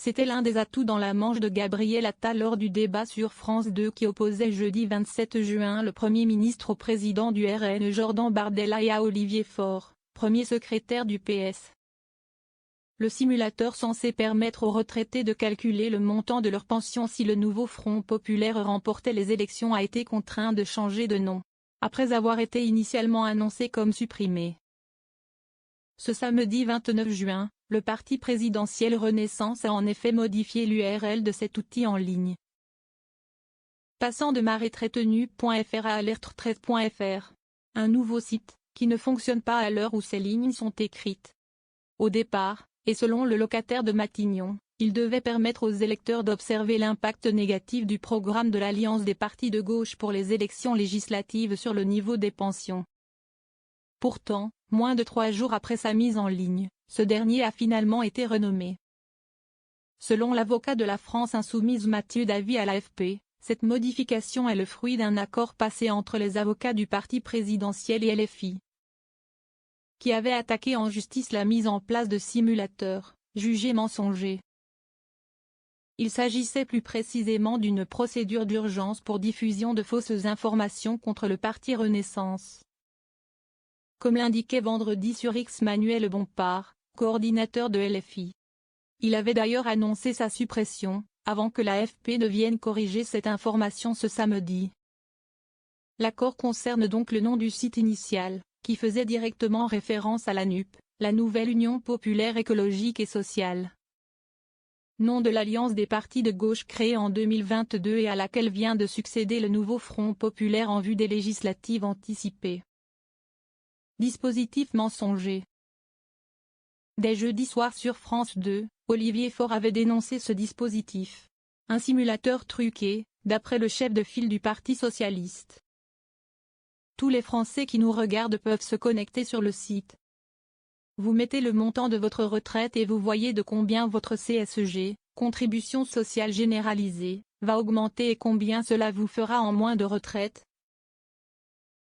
C'était l'un des atouts dans la manche de Gabriel Attal lors du débat sur France 2 qui opposait jeudi 27 juin le Premier ministre au président du RN Jordan Bardella et à Olivier Faure, premier secrétaire du PS. Le simulateur censé permettre aux retraités de calculer le montant de leur pension si le nouveau Front populaire remportait les élections a été contraint de changer de nom, après avoir été initialement annoncé comme supprimé. Ce samedi 29 juin, le parti présidentiel Renaissance a en effet modifié l'URL de cet outil en ligne. Passant de ma-retraitenue.fr à alerte-retraite.fr, un nouveau site, qui ne fonctionne pas à l'heure où ces lignes sont écrites. Au départ, et selon le locataire de Matignon, il devait permettre aux électeurs d'observer l'impact négatif du programme de l'Alliance des partis de gauche pour les élections législatives sur le niveau des pensions. Pourtant, moins de 3 jours après sa mise en ligne, ce dernier a finalement été renommé. Selon l'avocat de la France insoumise Mathieu Davy à l'AFP, cette modification est le fruit d'un accord passé entre les avocats du parti présidentiel et LFI, qui avaient attaqué en justice la mise en place de simulateurs, jugés mensongers. Il s'agissait plus précisément d'une procédure d'urgence pour diffusion de fausses informations contre le parti Renaissance. Comme l'indiquait vendredi sur X Manuel Bompard, coordinateur de LFI. Il avait d'ailleurs annoncé sa suppression, avant que l'AFP ne vienne corriger cette information ce samedi. L'accord concerne donc le nom du site initial, qui faisait directement référence à la NUP, la Nouvelle Union Populaire Écologique et Sociale. Nom de l'Alliance des partis de gauche créée en 2022 et à laquelle vient de succéder le nouveau Front populaire en vue des législatives anticipées. Dispositif mensonger. Dès jeudi soir sur France 2, Olivier Faure avait dénoncé ce dispositif. Un simulateur truqué, d'après le chef de file du Parti socialiste. Tous les Français qui nous regardent peuvent se connecter sur le site. Vous mettez le montant de votre retraite et vous voyez de combien votre CSG, contribution sociale généralisée, va augmenter et combien cela vous fera en moins de retraite.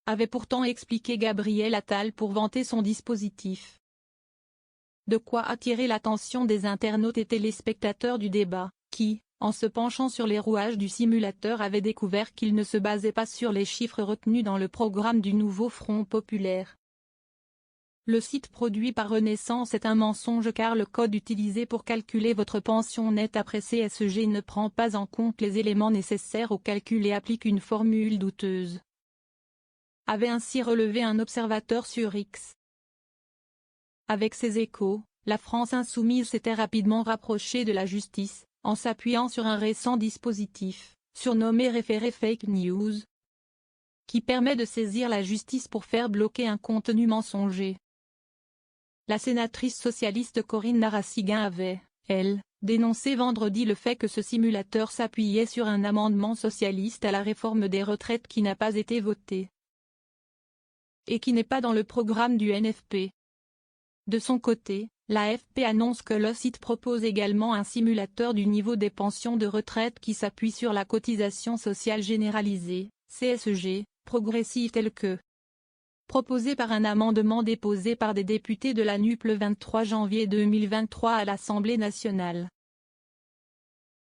Avait pourtant expliqué Gabriel Attal pour vanter son dispositif. De quoi attirer l'attention des internautes et téléspectateurs du débat, qui, en se penchant sur les rouages du simulateur avaient découvert qu'il ne se basait pas sur les chiffres retenus dans le programme du nouveau Front populaire. Le site produit par Renaissance est un mensonge car le code utilisé pour calculer votre pension nette après CSG ne prend pas en compte les éléments nécessaires au calcul et applique une formule douteuse. Avait ainsi relevé un observateur sur X. Avec ces échos, la France insoumise s'était rapidement rapprochée de la justice, en s'appuyant sur un récent dispositif, surnommé référé fake news, qui permet de saisir la justice pour faire bloquer un contenu mensonger. La sénatrice socialiste Corinne Narassiguin avait, elle, dénoncé vendredi le fait que ce simulateur s'appuyait sur un amendement socialiste à la réforme des retraites qui n'a pas été voté et qui n'est pas dans le programme du NFP. De son côté, l'AFP annonce que le site propose également un simulateur du niveau des pensions de retraite qui s'appuie sur la cotisation sociale généralisée, CSG, progressive telle que proposée par un amendement déposé par des députés de la NUP le 23 janvier 2023 à l'Assemblée nationale.